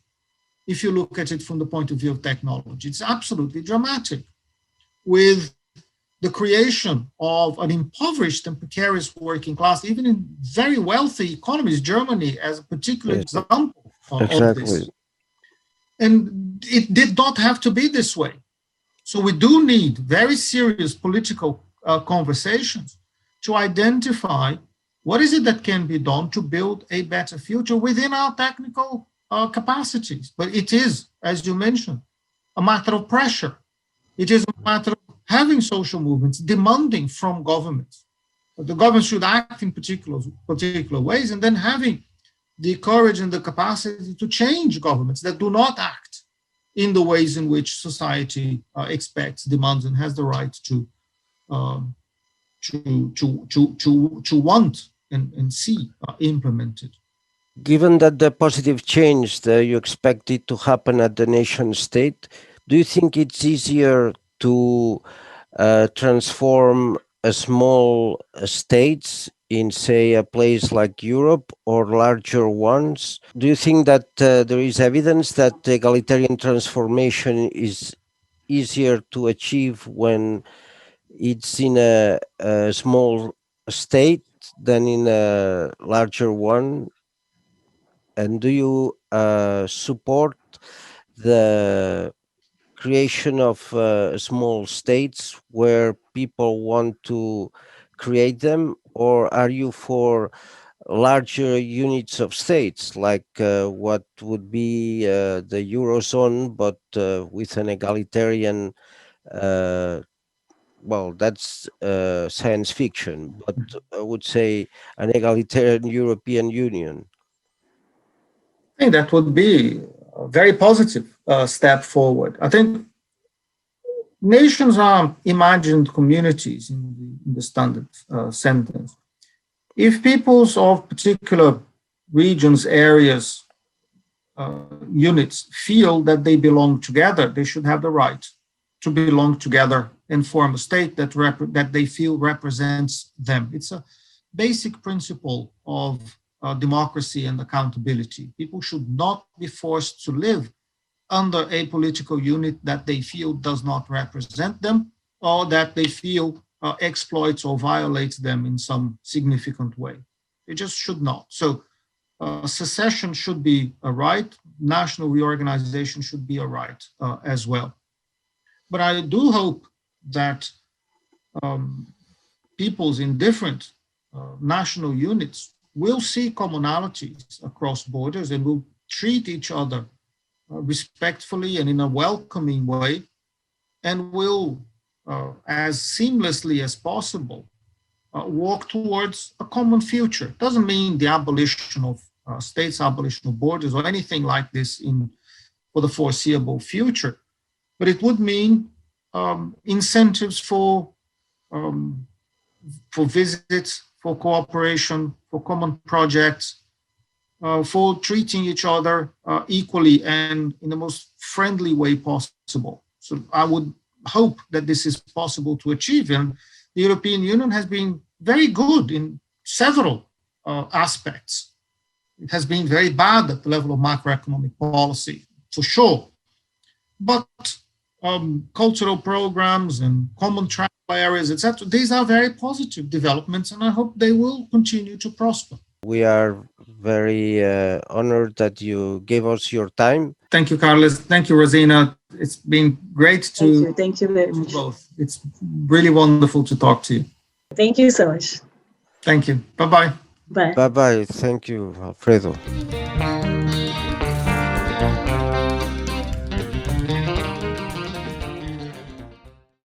If you look at it from the point of view of technology, it's absolutely dramatic. With the creation of an impoverished and precarious working class, even in very wealthy economies, Germany as a particular example of this. And it did not have to be this way. So we do need very serious political conversations to identify what is it that can be done to build a better future within our technical capacities. But it is, as you mentioned, a matter of pressure. It is a matter of having social movements demanding from governments. The government should act in particular ways, and then having the courage and the capacity to change governments that do not act in the ways in which society expects, demands, and has the right to want and see implemented. Given that the positive change that you expect it to happen at the nation state, do you think it's easier to transform a small states in, say, a place like Europe or larger ones? Do you think that there is evidence that egalitarian transformation is easier to achieve when it's in a small state than in a larger one? And do you support the creation of small states where people want to create them, or are you for larger units of states, like what would be the Eurozone, but with an egalitarian, well, that's science fiction, but I would say an egalitarian European Union? I think that would be a very positive step forward. I think nations are imagined communities in the standard sentence. If peoples of particular regions, areas, units feel that they belong together, they should have the right to belong together and form a state that they feel represents them. It's a basic principle of democracy and accountability. People should not be forced to live under a political unit that they feel does not represent them, or that they feel exploits or violates them in some significant way. It just should not. So secession should be a right. National reorganization should be a right as well. But I do hope that peoples in different national units will see commonalities across borders and will treat each other respectfully and in a welcoming way, and will, as seamlessly as possible, walk towards a common future. It doesn't mean the abolition of states, abolition of borders, or anything like this for the foreseeable future, but it would mean incentives for visits, for cooperation, for common projects, for treating each other equally and in the most friendly way possible. So I would hope that this is possible to achieve. And the European Union has been very good in several aspects. It has been very bad at the level of macroeconomic policy, for sure. But cultural programs and common travel areas, etc., these are very positive developments, and I hope they will continue to prosper. We are very honored that you gave us your time. Thank you, Carlos. Thank you, Rosina. It's been great to Thank you very much. Both. It's really wonderful to talk to you. Thank you so much. Thank you. Bye-bye. Bye. Bye-bye. Thank you, Alfredo.